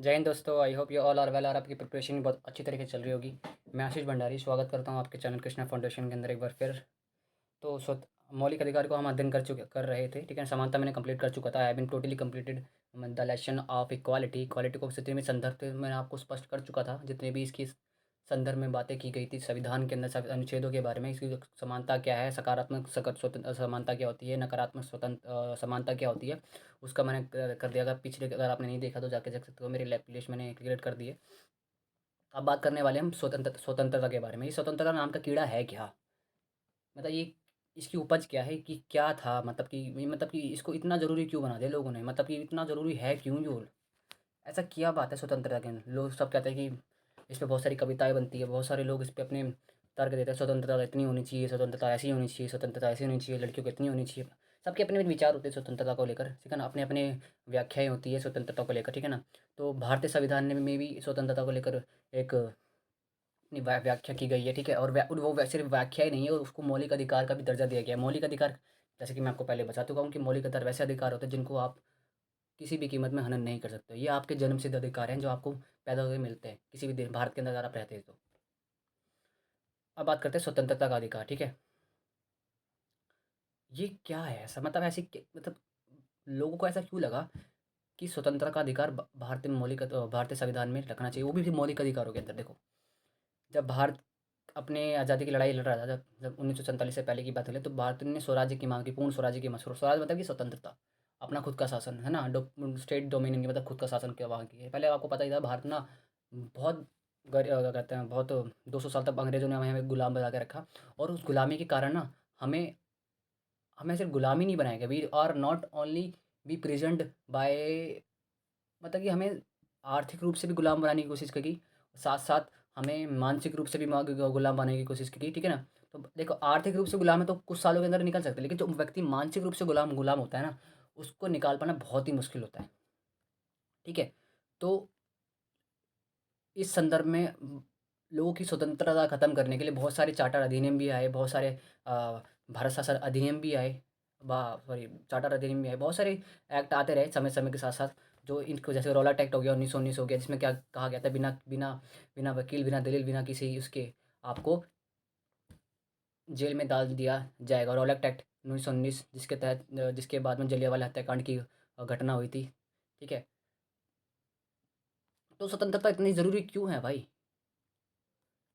जय हिंद दोस्तों। I hope you all are well और आपकी प्रिपरेशन बहुत अच्छी तरीके से चल रही होगी। मैं आशीष भंडारी स्वागत करता हूँ आपके चैनल कृष्णा फाउंडेशन के अंदर एक बार फिर। तो मौलिक अधिकार को हम अध्ययन कर रहे थे, ठीक है। समानता मैंने कंप्लीट कर चुका था। I have been totally completed the lesson of equality. Equality को जितने भी संदर्भ थे मैंने आपको स्पष्ट कर चुका था, जितने भी इसकी संदर्भ में बातें की गई थी संविधान के अंदर अनुच्छेदों के बारे में। इसकी समानता क्या है, सकारात्मक स्वतंत्र समानता क्या होती है, नकारात्मक स्वतंत्र समानता क्या होती है, उसका मैंने कर दिया। अगर पिछले अगर आपने नहीं देखा तो जाके देख सकते हो, मेरी प्लेलिस्ट मैंने क्रिएट कर दी है। अब बात करने वाले हम स्वतंत्रता के बारे में। ये स्वतंत्रता नाम का कीड़ा है क्या, मतलब ये इसकी उपज क्या है, कि क्या था, मतलब कि इसको इतना ज़रूरी क्यों बना दिया लोगों ने, मतलब कि इतना ज़रूरी है क्यों, जो ऐसा क्या बात है स्वतंत्रता के अंदर। लोग सब कहते हैं कि इस पे बहुत सारी कविताएँ बनती है, बहुत सारे लोग इस पे अपने तर्क देते हैं, स्वतंत्रता इतनी होनी चाहिए, स्वतंत्रता ऐसी होनी चाहिए, स्वतंत्रता ऐसी होनी चाहिए, लड़कियों को इतनी होनी चाहिए। सबके अपने अपने विचार होते हैं स्वतंत्रता को लेकर, ठीक है ना। अपने अपने व्याख्याएँ होती है स्वतंत्रता को लेकर, ठीक है ना। तो भारतीय संविधान में भी स्वतंत्रता को लेकर एक अपनी व्याख्या की गई है, ठीक है। और सिर्फ व्याख्या ही नहीं है, उसको मौलिक अधिकार का भी दर्जा दिया गया है। मौलिक अधिकार, जैसे कि मैं आपको पहले बता चुका हूँ कि मौलिक अधिकार वैसे अधिकार होते हैं जिनको आप किसी भी कीमत में हनन नहीं कर सकते। ये आपके जन्म सिद्ध अधिकार हैं जो आपको पैदा होकर मिलते हैं किसी भी देश भारत के अंदर अगर आप रहते हैं तो। अब बात करते हैं स्वतंत्रता का अधिकार, ठीक है। ये क्या है ऐसा, मतलब मतलब लोगों को ऐसा क्यों लगा कि स्वतंत्रता का अधिकार भारतीय संविधान में रखना चाहिए, वो भी मौलिक अधिकारों के अंदर। देखो, जब भारत अपने आज़ादी की लड़ाई लड़ रहा था, जब जब 1947 से पहले की बात करें, तो भारत ने स्वराज्य की मांग की, पूर्ण स्वराज्य की मांग। स्वराज मतलब कि स्वतंत्रता, अपना खुद का शासन, है ना। स्टेट डोमिनियन की मतलब खुद का शासन की मांग की है। पहले आपको पता ही था, भारत ना बहुत क्या कहते हैं, बहुत 200 साल तक अंग्रेज़ों ने हमें हमें गुलाम बना के रखा। और उस गुलामी के कारण ना हमें हमें सिर्फ गुलाम ही नहीं बनाया गया, we are not only be present by, मतलब कि हमें आर्थिक रूप से भी गुलाम बनाने की कोशिश करी, साथ साथ हमें मानसिक रूप से भी गुलाम बनाने की कोशिश करी, ठीक है ना। तो देखो, आर्थिक रूप से गुलाम है तो कुछ सालों के अंदर निकल सकते हैं, लेकिन जो व्यक्ति मानसिक रूप से गुलाम गुलाम होता है ना, उसको निकाल पाना बहुत ही मुश्किल होता है, ठीक है। तो इस संदर्भ में लोगों की स्वतंत्रता खत्म करने के लिए बहुत सारे चार्टर अधिनियम भी आए, बहुत सारे भारत शासन अधिनियम भी आए, सॉरी, चार्टर अधिनियम भी आए, बहुत सारे एक्ट आते रहे समय समय के साथ साथ। जो इनको, जैसे रौलट एक्ट हो गया 1919 हो गया, जिसमें क्या कहा गया था, बिना बिना बिना वकील, बिना दलील, बिना किसी उसके आपको जेल में डाल दिया जाएगा। रौलट एक्ट 1919, जिसके तहत जिसके बाद में जलियांवाला हत्याकांड की घटना हुई थी, ठीक है। तो स्वतंत्रता इतनी ज़रूरी क्यों है भाई।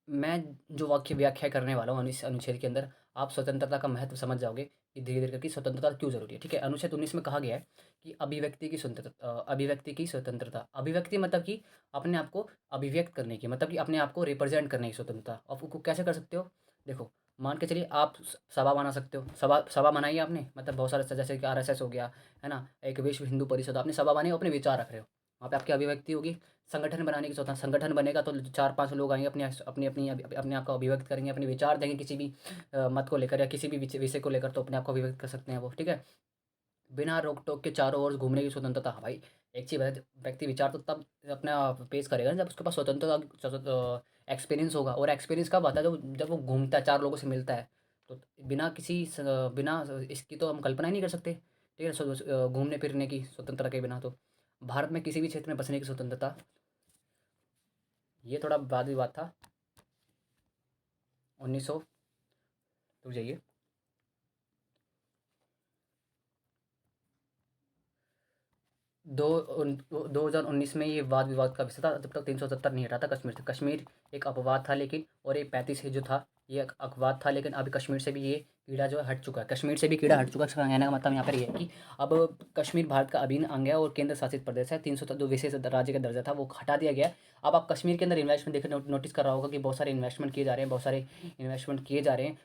मैं जो वाक्य व्याख्या करने वाला हूँ इस अनुच्छेद के अंदर, आप स्वतंत्रता का महत्व समझ जाओगे कि धीरे-धीरे करके स्वतंत्रता क्यों ज़रूरी है, ठीक है। अनुच्छेद 19 में कहा गया है कि अभिव्यक्ति की स्वतंत्रता। अभिव्यक्ति मतलब कि अपने आप को अभिव्यक्त करने की, मतलब कि अपने आप को रिप्रेज़ेंट करने की स्वतंत्रता। आप उसको कैसे कर सकते हो? देखो, मान के चलिए आप सभा बना सकते हो। सभा सभा बनाई आपने, मतलब बहुत सारे जैसे कि आरएसएस हो गया, है ना? एक विश्व हिंदू परिषद, आपने सभा बनाई, अपने विचार रख रहे हो। वहाँ पे आपकी अभिव्यक्ति होगी। संगठन बनाने की स्वतंत्रता, संगठन बनेगा तो 4-5 लोग आएँगे, अपने आप को अभिव्यक्त करेंगे, अपने विचार देंगे किसी भी मत को लेकर या किसी भी विषय को लेकर, तो अपने आप को अभिव्यक्त कर सकते हैं वो, ठीक है। बिना रोक-टोक के चारों ओर घूमने की स्वतंत्रता। हाँ भाई, एक चीज़ है, व्यक्ति विचार तो तब अपना पेश करेगा ना जब उसके पास एक्सपीरियंस होगा। और एक्सपीरियंस कब आता है? जब वो घूमता है, 4 लोगों से मिलता है। तो बिना इसकी तो हम कल्पना ही नहीं कर सकते, ठीक है। घूमने-फिरने की स्वतंत्रता के बिना तो भारत में किसी भी क्षेत्र में बसने की स्वतंत्रता, ये थोड़ा वाद विवाद था। 1900, रुक जाइए, 2019 में ये वाद विवाद का विषय था। तब तक 370 नहीं हटा था कश्मीर से। कश्मीर एक अपवाद था, लेकिन और ये 35 है जो था, ये एक अपवाद था, लेकिन अभी कश्मीर से भी ये कीड़ा जो है हट चुका है। कश्मीर से भी कीड़ा हट चुका है। इसका कहने का मतलब यहाँ पर ये है कि अब कश्मीर भारत का अभिन्न अंग है और केंद्र शासित प्रदेश है। 300 जो विशेष राज्य का दर्जा था वो हटा दिया गया है। अब आप कश्मीर के अंदर इन्वेस्टमेंट देखें, नोटिस कर रहा होगा कि बहुत सारे इन्वेस्टमेंट किए जा रहे हैं, बहुत सारे इन्वेस्टमेंट किए जा रहे हैं।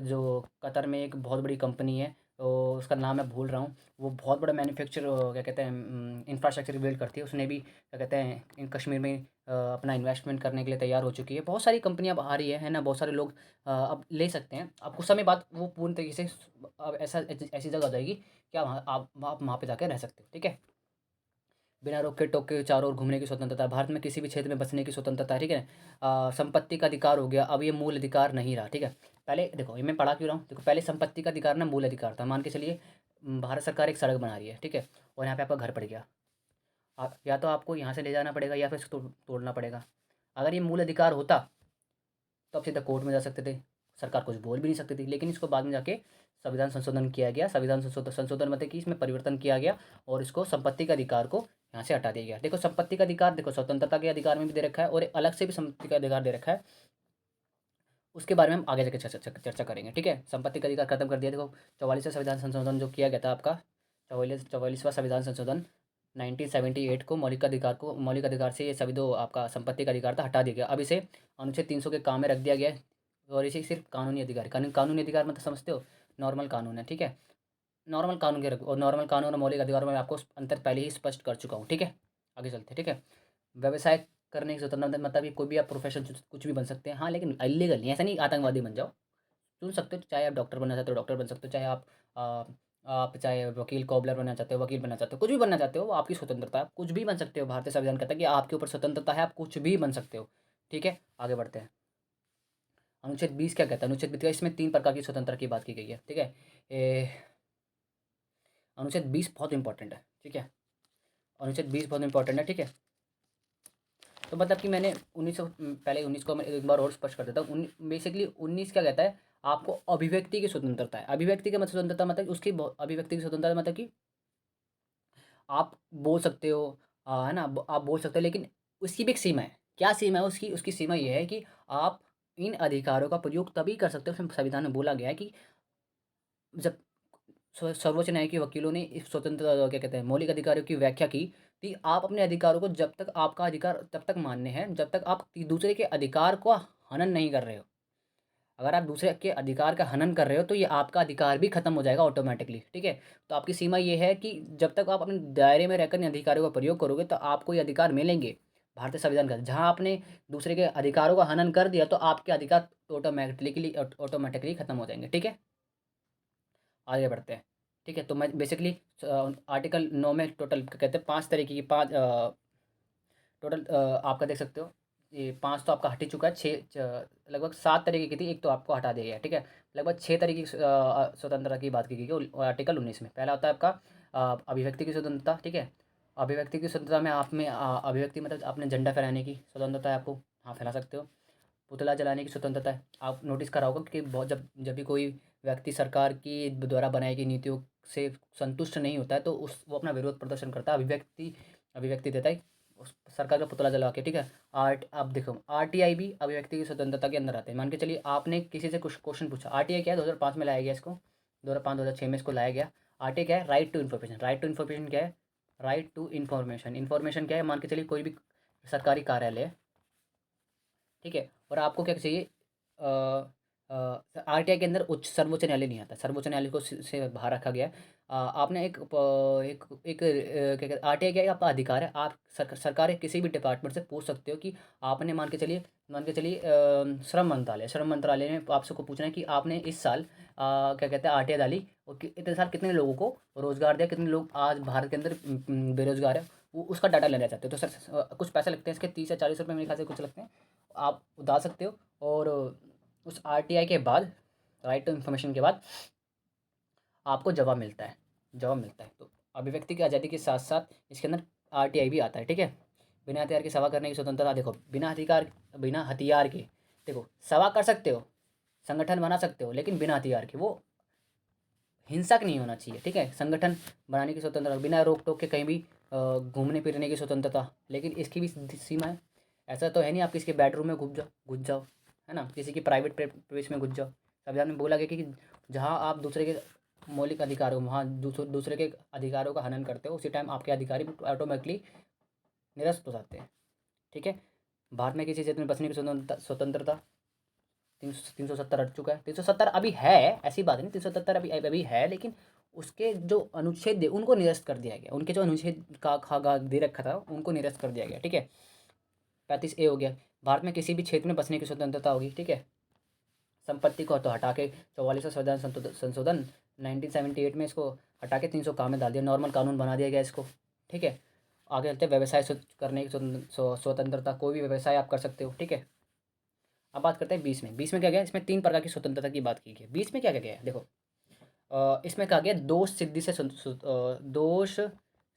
जो कतर में एक बहुत बड़ी कंपनी है, तो उसका नाम मैं भूल रहा हूँ। वो बहुत बड़ा क्या कहते हैं, इंफ्रास्ट्रक्चर बिल्ड करती है। उसने भी क्या कहते हैं इन कश्मीर में अपना इन्वेस्टमेंट करने के लिए तैयार हो चुकी है। बहुत सारी कंपनियाँ अब आ रही है ना। बहुत सारे लोग अब ले सकते हैं। अब कुछ समय बाद वो पूर्ण तरीके से अब ऐसी जगह हो जाएगी कि आप वहाँ पे जाकर रह सकते हो, ठीक है। बिना रोके टोके चारों ओर घूमने की स्वतंत्रता। भारत में किसी भी क्षेत्र में बसने की स्वतंत्रता है, ठीक है। संपत्ति का अधिकार हो गया, अब ये मूल अधिकार नहीं रहा, ठीक है। पहले देखो, ये मैं पढ़ा क्यों रहा हूँ, देखो, पहले संपत्ति का अधिकार ना मूल अधिकार था। मान के चलिए भारत सरकार एक सड़क बना रही है, ठीक है, और यहाँ पे आपका घर पड़ गया। या तो आपको यहाँ से ले जाना पड़ेगा या फिर इसको तोड़ना पड़ेगा। अगर ये मूल अधिकार होता तो आप सीधा कोर्ट में जा सकते थे, सरकार कुछ बोल भी नहीं सकती थी। लेकिन इसको बाद में जाके संविधान संशोधन किया गया। संविधान संशोधन मतलब कि इसमें परिवर्तन किया गया और इसको संपत्ति के अधिकार को यहाँ से हटा दिया गया। देखो संपत्ति का अधिकार, देखो स्वतंत्रता के अधिकार में भी दे रखा है और एक अलग से भी संपत्ति का अधिकार दे रखा है। उसके बारे में हम आगे जाके चर्चा करेंगे, ठीक है। संपत्ति का अधिकार खत्म कर दिया। देखो 44वां संविधान संशोधन जो किया गया था आपका, 44वां संविधान संशोधन 1978 को मौलिक अधिकार से ये सभी दो आपका संपत्ति का अधिकार था हटा दिया गया। अब इसे अनुच्छेद 300 के काम में रख दिया गया है और इसे सिर्फ कानूनी अधिकार, कानूनी अधिकार मतलब समझते हो, नॉर्मल कानून है, ठीक है। नॉर्मल कानून के और नॉर्मल कानून और मौलिक अधिकारों में आपको अंतर पहले ही स्पष्ट कर चुका हूँ, ठीक है। आगे चलते हैं, ठीक है। व्यवसाय करने की स्वतंत्रता मतलब कि कोई भी आप प्रोफेशन कुछ भी बन सकते हैं, हाँ, लेकिन इलीगल नहीं, ऐसा नहीं आतंकवादी बन जाओ। चुन सकते हो, चाहे आप डॉक्टर बनना चाहते हो डॉक्टर बन सकते हो, चाहे आ, आप चाहे वकील कॉबलर बनना चाहते हो वकील बनना चाहते हो, कुछ भी बनना चाहते हो, वो आपकी स्वतंत्रता है, आप कुछ भी बन सकते हो। भारतीय संविधान कहता है कि आपके ऊपर स्वतंत्रता है, आप कुछ भी बन सकते हो, ठीक है। आगे बढ़ते हैं। अनुच्छेद 20 क्या कहता है? अनुच्छेद 20 इसमें 3 प्रकार की स्वतंत्रता की बात की गई है, ठीक है। अनुच्छेद 20 बहुत इंपॉर्टेंट है, ठीक है। अनुच्छेद 20 बहुत इंपॉर्टेंट है, ठीक है। तो मतलब कि मैंने 1900 पहले 19 को मैं एक बार और स्पष्ट कर देता हूँ। बेसिकली 19 क्या कहता है? आपको अभिव्यक्ति की स्वतंत्रता है। अभिव्यक्ति का मतलब स्वतंत्रता मतलब उसकी अभिव्यक्ति की स्वतंत्रता मतलब कि आप बोल सकते हो, है ना, आप बोल सकते हो, लेकिन उसकी भी एक सीमा है। क्या सीमा है उसकी? उसकी सीमा ये है कि आप इन अधिकारों का प्रयोग तभी कर सकते हो, उसमें संविधान में बोला गया है कि जब सर्वोच्च न्यायालय के वकीलों ने इस स्वतंत्र क्या कहते हैं मौलिक अधिकारों की व्याख्या की कि आप अपने अधिकारों को, जब तक आपका अधिकार तब तक मान्य है जब तक आप दूसरे के अधिकार को हनन नहीं कर रहे हो। अगर आप दूसरे के अधिकार का हनन कर रहे हो तो ये आपका अधिकार भी खत्म हो जाएगा ऑटोमेटिकली, ठीक है। तो आपकी सीमा ये है कि जब तक आप अपने दायरे में रहकर इन अधिकारों का प्रयोग करोगे तो आपको ये अधिकार मिलेंगे। भारतीय संविधान का जहाँ आपने दूसरे के अधिकारों का हनन कर दिया तो आपके अधिकार ऑटोमेटिकली खत्म हो जाएंगे, ठीक है। आगे बढ़ते हैं, ठीक है। तो मैं बेसिकली आर्टिकल 9 में टोटल कहते हैं 5 तरीके की, 5 टोटल आपका देख सकते हो। ये 5 तो आपका हट ही चुका है, 6 लगभग 7 तरीके की थी, एक तो आपको हटा दिया गया है, ठीक है। लगभग 6 तरीके की स्वतंत्रता की बात की गई है आर्टिकल 19 में। पहला होता है आपका अभिव्यक्ति की स्वतंत्रता, ठीक है। अभिव्यक्ति की स्वतंत्रता में आप में अभिव्यक्ति मतलब आपने झंडा फहराने की स्वतंत्रता है आपको, हाँ, फैला सकते हो। पुतला जलाने की स्वतंत्रता है। आप नोटिस करा होगा कि बहुत जब जब भी कोई व्यक्ति सरकार की द्वारा बनाई गई नीतियों से संतुष्ट नहीं होता है तो उस वो अपना विरोध प्रदर्शन करता है, अभिव्यक्ति देता है उस सरकार का पुतला जला के, ठीक है। आर्ट अब देखो आरटीआई भी अभिव्यक्ति की स्वतंत्रता के अंदर आते हैं। मान के चलिए आपने किसी से कुछ क्वेश्चन पूछा। आरटीआई क्या है? 2005 में लाया गया इसको, 2005-2006 में इसको लाया गया। आरटीआई क्या है? Right to information. Right to information क्या है? राइट टू इन्फॉर्मेशन, इन्फॉर्मेशन क्या है? मान के चलिए कोई भी सरकारी कार्यालय है, ठीक है, और आपको क्या चाहिए? आरटीआई के अंदर सर्वोच्च न्यायालय नहीं आता, सर्वोच्च न्यायालय को से बाहर रखा गया है। आपने क्या कहते हैं, आरटीआई क्या है? आपका अधिकार है, आप सरकार के किसी भी डिपार्टमेंट से पूछ सकते हो कि आपने मान के चलिए श्रम मंत्रालय ने आपसे को पूछना है कि आपने इस साल क्या कहते हैं आरटीआई डाली और इतने साल कितने लोगों को रोजगार दिया, कितने लोग आज भारत के अंदर बेरोजगार है, वो उसका डाटा लेना चाहते हो। तो सर कुछ पैसे लगते हैं इसके, 30 या 40 रुपये मेरे ख्याल से कुछ लगते हैं, आप डाल सकते हो। और उस आरटीआई के बाद, राइट टू इन्फॉर्मेशन के बाद आपको जवाब मिलता है। तो अभिव्यक्ति की आज़ादी के साथ साथ इसके अंदर आरटीआई भी आता है, ठीक है। बिना हथियार की सभा करने की स्वतंत्रता, देखो बिना हथियार के, देखो सभा कर सकते हो, संगठन बना सकते हो, लेकिन बिना हथियार के, वो हिंसक नहीं होना चाहिए, ठीक है। संगठन बनाने की स्वतंत्रता, बिना रोक टोक के कहीं भी घूमने फिरने की स्वतंत्रता, लेकिन इसकी भी सीमा है। ऐसा तो है नहीं आप किसी के बेडरूम में घुस जाओ, है ना, किसी की प्राइवेट प्लेस में घुस जाओ। संविधान में बोला गया कि जहाँ आप दूसरे के मौलिक अधिकारों, वहाँ दूसरे के अधिकारों का हनन करते हो, उसी टाइम आपके अधिकारी ऑटोमेटिकली निरस्त हो जाते हैं, ठीक है। भारत में किसी क्षेत्र में बसने की स्वतंत्रता 370 हट चुका है। 370 अभी है, ऐसी बात नहीं, 370 अभी अभी है, लेकिन उसके जो अनुच्छेद उनको निरस्त कर दिया गया, उनके जो अनुच्छेद का खा दे रखा था उनको निरस्त कर दिया गया, ठीक है। 35A हो गया, भारत में किसी भी क्षेत्र में बसने की स्वतंत्रता होगी, ठीक है। संपत्ति को तो हटा के 44वां संविधान संशोधन 1978 में इसको हटा के 300 काम में डाल दिया, नॉर्मल कानून बना दिया गया इसको, ठीक है। आगे चलते हैं, व्यवसाय करने की स्वतंत्रता, कोई भी व्यवसाय आप कर सकते हो, ठीक है। अब बात करते हैं 20 में क्या गया? इसमें 3 प्रकार की स्वतंत्रता की बात की गई है। 20 में क्या क्या गया है देखो, इसमें कहा गया दोष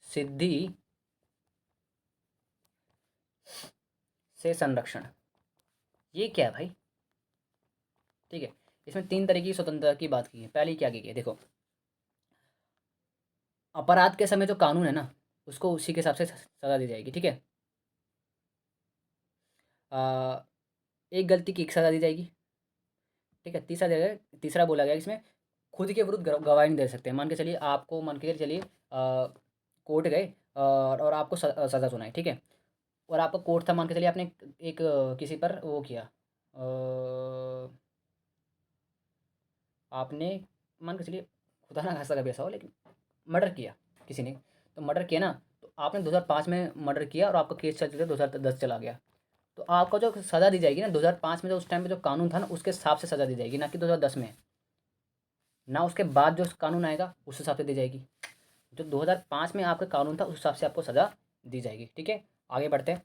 सिद्धि से संरक्षण। ये क्या है भाई? ठीक है, इसमें 3 तरह की स्वतंत्रता की बात की है। पहली क्या की है देखो, अपराध के समय जो कानून है ना, उसको उसी के हिसाब से सज़ा दी जाएगी, ठीक है? अ, एक गलती की एक सज़ा दी जाएगी, ठीक है? तीसरा बोला गया इसमें खुद के विरुद्ध गवाही नहीं दे सकते। मान के चलिए आपको मान के चलिए कोर्ट गए और आपको सज़ा सुनाई, ठीक है? और आपका कोर्ट था, मान के चलिए आपने एक किसी पर वो किया, आपने मान के चलिए खुदा ना खास्ता कभी ऐसा हो, लेकिन मर्डर किया किसी ने। तो मर्डर किया ना, तो आपने 2005 में मर्डर किया और आपका केस चलते 2010 चला गया। तो आपको जो सज़ा दी जाएगी ना 2005 में, जो उस टाइम पे जो कानून था ना, उसके हिसाब से सज़ा दी जाएगी, ना कि 2010 में। ना उसके बाद जो कानून आएगा उस हिसाब से दी जाएगी। जो 2005 में आपका कानून था उस हिसाब से आपको सज़ा दी जाएगी, ठीक है? आगे बढ़ते हैं।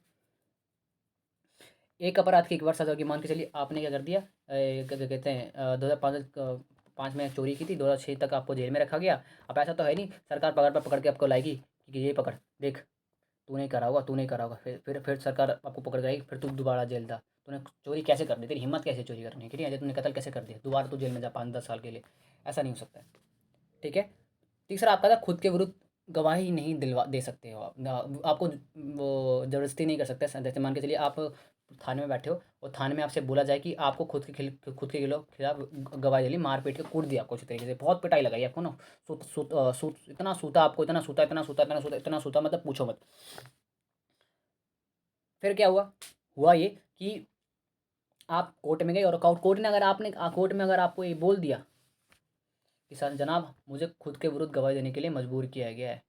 एक अपराध की एक बार सज़ा होगी। मान के चलिए आपने क्या कर दिया, क्या कहते हैं, 2005 में चोरी की थी, 2006 तक आपको जेल में रखा गया। अब ऐसा तो है नहीं सरकार पकड़ के आपको लाएगी कि ये पकड़ देख, तू नहीं करा होगा, तू नहीं करा होगा। फिर सरकार आपको पकड़ के लाएगी, फिर तू दोबारा जेल जा। तूने चोरी कैसे कर दी, तेरी हिम्मत कैसे चोरी करनी है, ठीक है? तूने कत्ल कैसे कर दिया, दोबारा तू जेल में जा 5-10 साल के लिए। ऐसा नहीं हो सकता है, ठीक है? तीसरा आपका था खुद के विरुद्ध गवाही नहीं दिलवा दे सकते हो आप आपको वो ज़बरदस्ती नहीं कर सकते। जैसे मान के चलिए आप थाने में बैठे हो और थाने में आपसे बोला जाए कि आपको खुद के खिलाफ गवाही दिली, मार पीट के कूट दिया आपको, अच्छी तरीके से बहुत पिटाई लगाई आपको ना, इतना सूता आपको, इतना सूता मतलब पूछो मत। फिर क्या हुआ, ये कि आप कोर्ट में गए और कोर्ट में अगर आपको ये बोल दिया कि सर जनाब मुझे खुद के विरुद्ध गवाही देने के लिए मजबूर किया गया है,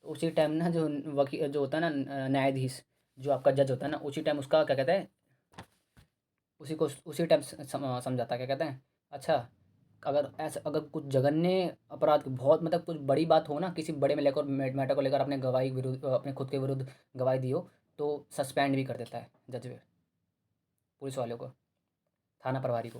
तो उसी टाइम ना जो वकील जो होता है ना, न्यायाधीश जो आपका जज होता है ना, उसी टाइम उसका क्या कहते हैं, उसी टाइम समझाता है, क्या कहते हैं, अच्छा अगर कुछ जघन्य अपराध बहुत मतलब कुछ बड़ी बात हो ना, किसी बड़े में लेकर मैटर को लेकर अपने गवाही विरुद्ध अपने खुद के विरुद्ध गवाही दी हो, तो सस्पेंड भी कर देता है जज पुलिस वालों को, थाना प्रभारी को।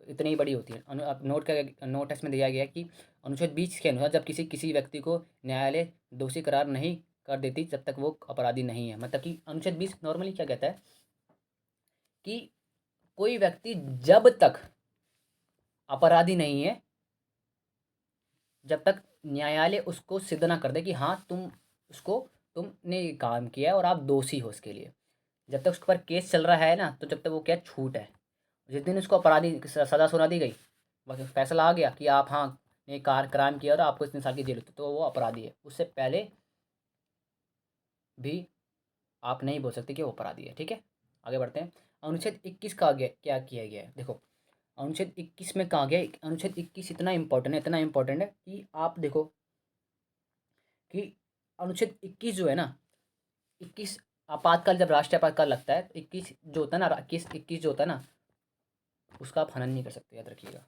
तो इतनी बड़ी होती है। अब नोट इसमें दिया गया है कि अनुच्छेद 20 के अनुसार जब किसी किसी व्यक्ति को न्यायालय दोषी करार नहीं कर देती जब तक वो अपराधी नहीं है। मतलब कि अनुच्छेद 20 नॉर्मली क्या कहता है कि कोई व्यक्ति जब तक अपराधी नहीं है, जब तक न्यायालय उसको सिद्ध ना कर दे कि हाँ तुमने ये काम किया है और आप दोषी हो इसके लिए, जब तक उसके पर केस चल रहा है ना, तो जब तक वो क्या छूट है। जिस दिन उसको अपराधी सज़ा सुना दी गई, बस फैसला आ गया कि आप हाँ ये क्राइम किया और आपको इतने साल की जेल होती, तो वो अपराधी है। उससे पहले भी आप नहीं बोल सकते कि वो अपराधी है, ठीक है? आगे बढ़ते हैं। अनुच्छेद 21 का आगे क्या किया गया है देखो, अनुच्छेद 21 में कहा गया है, अनुच्छेद 21 इतना इम्पोर्टेंट है कि आप देखो कि अनुच्छेद 21 जो है ना, 21 आपातकाल, जब राष्ट्रीय आपातकाल लगता है तो 21 जो होता है ना, 21 जो होता है ना, उसका आप हनन नहीं कर सकते, याद रखिएगा।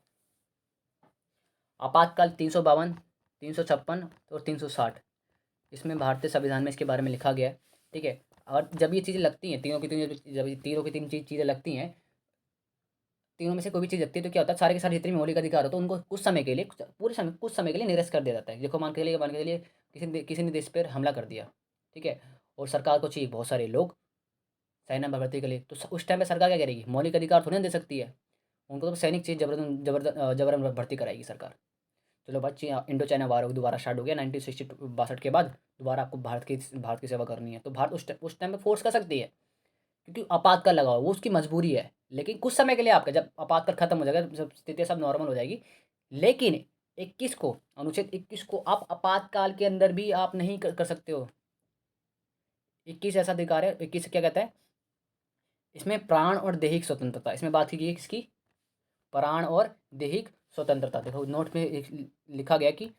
आपातकाल 352, 356 और 360, इसमें भारतीय संविधान में इसके बारे में लिखा गया है, ठीक है? और जब ये चीज़ें लगती हैं, जब ये तीनों की तीन चीज़ें लगती हैं, तीनों में से कोई भी चीज़ लगती है, तो क्या होता है, सारे के सारे जितने भी मौलिक अधिकार होते हैं उनको कुछ समय के लिए, कुछ समय के लिए निरस्त कर दिया जाता है। देखो मान के चलिए किसी ने देश पर हमला कर दिया, ठीक है? और सरकार को चाहिए बहुत सारे लोग सेना में भर्ती के लिए, तो उस टाइम पे सरकार क्या करेगी, मौलिक अधिकार थोड़ी ना दे सकती है। उनको तो सैनिक चाहिए, जबरन भर्ती कराएगी सरकार। चलो भाई, इंडो चाइना वार दोबारा स्टार्ट हो गया 1962 के बाद, दोबारा आपको भारत की सेवा करनी है, तो भारत उस टाइम पे फोर्स कर सकती है, क्योंकि आपातकाल लगा हुआ वो उसकी मजबूरी है। लेकिन कुछ समय के लिए आपका, जब आपातकाल खत्म हो जाएगा, सब स्थिति सब नॉर्मल हो जाएगी। लेकिन 21 को, अनुच्छेद 21 को आप आपातकाल के अंदर भी आप नहीं कर सकते हो। 21 ऐसा अधिकार है, 21 क्या कहता है, इसमें प्राण और दैहिक स्वतंत्रता, इसमें बात की गई है किसकी, प्राण और दैहिक स्वतंत्रता। देखो नोट में लिखा गया कि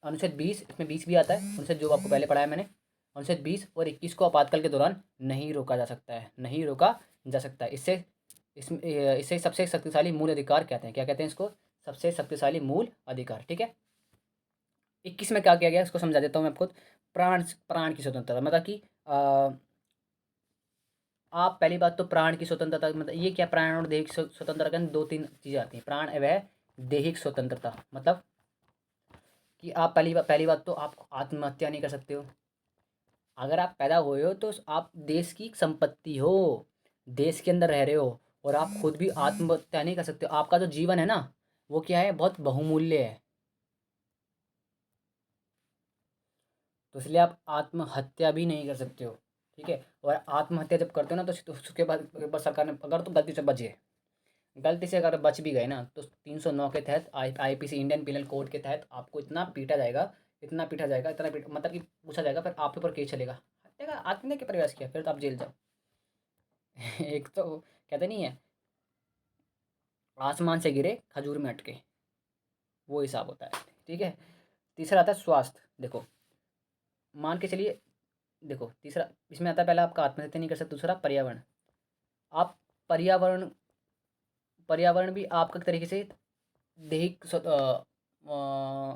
अनुच्छेद 20, इसमें 20 भी आता है, अनुच्छेद जो आपको पहले पढ़ाया मैंने, अनुच्छेद 20 और 21 को आपातकाल के दौरान नहीं रोका जा सकता है, नहीं रोका जा सकता है। इसे सबसे शक्तिशाली मूल अधिकार कहते हैं। क्या कहते हैं इसको, सबसे शक्तिशाली मूल अधिकार, ठीक है? 21 में क्या किया गया इसको समझा देता हूँ मैं आपको। प्राण प्राण की स्वतंत्रता, मतलब कि आप पहली बात तो प्राण की स्वतंत्रता, मतलब ये क्या, प्राण और दैहिक स्वतंत्रता के अंदर 2-3 चीज़ें आती हैं। प्राण वह दैहिक स्वतंत्रता, मतलब कि आप पहली बात तो आप आत्महत्या नहीं कर सकते हो, अगर आप पैदा हुए हो तो आप देश की संपत्ति हो, देश के अंदर रह रहे हो, और आप खुद भी आत्महत्या नहीं कर सकते हो। आपका जो जीवन है ना, वो क्या है, बहुत बहुमूल्य है। तो इसलिए आप आत्महत्या भी नहीं कर सकते हो, ठीक है। और आत्महत्या जब करते हो ना, तो उसके बाद सरकार ने, अगर तो गलती से बच गए, गलती से अगर बच भी गए ना, तो 309 के तहत, आईपीसी इंडियन पिनल कोड के तहत आपको इतना पीटा जाएगा, इतना पीटा जाएगा, इतना मतलब कि पूछा जाएगा, फिर आपके ऊपर केस चलेगा। हत्या का आत्महत्या के प्रयास किया, फिर तो आप जेल जाओ। एक तो कहते नहीं है, आसमान से गिरे खजूर में अटके, वो हिसाब होता है, ठीक है। तीसरा आता है स्वास्थ्य। देखो, मान के चलिए, देखो तीसरा इसमें आता है, पहला आपका आत्महत्या नहीं कर सकते, दूसरा पर्यावरण। आप पर्यावरण पर्यावरण भी आपका एक तरीके से दैहिक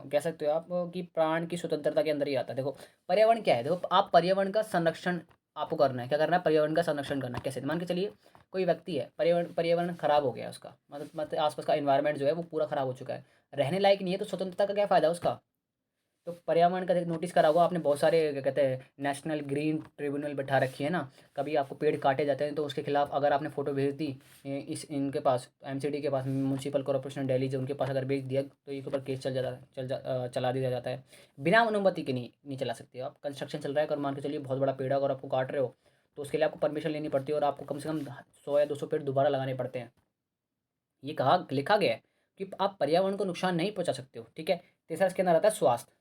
कह सकते हो आप कि प्राण की स्वतंत्रता के अंदर ही आता है। देखो, पर्यावरण क्या है, देखो आप पर्यावरण का संरक्षण आपको करना है। क्या करना है, पर्यावरण का संरक्षण करना है। कैसे, मान के चलिए कोई व्यक्ति है, पर्यावरण पर्यावरण खराब हो गया है उसका, मतलब आसपास का इन्वायरमेंट जो है वो पूरा खराब हो चुका है, रहने लायक नहीं है, तो स्वतंत्रता का क्या फ़ायदा उसका। तो पर्यावरण का नोटिस करा होगा आपने, बहुत सारे क्या कहते हैं, नेशनल ग्रीन ट्रिब्यूनल बैठा रखी है ना। कभी आपको पेड़ काटे जाते हैं तो उसके खिलाफ अगर आपने फ़ोटो भेज दी, इस इनके पास, एमसीडी के पास, म्यूनसिपल कॉर्पोरेशन दिल्ली जो, उनके पास अगर भेज दिया तो इसके ऊपर केस चला दिया जाता है। बिना अनुमति के नहीं चला सकते आप। कंस्ट्रक्शन चल रहा है, अगर मान के चलिए बहुत बड़ा पेड़ है, अगर आपको काट रहे हो, तो उसके लिए आपको परमिशन लेनी पड़ती है, और आपको कम से कम 100 या 200 पेड़ दोबारा लगाने पड़ते हैं। ये कहा लिखा गया है कि आप पर्यावरण को नुकसान नहीं पहुंचा सकते हो, ठीक है। तीसरा इसके अंदर आता है स्वास्थ्य।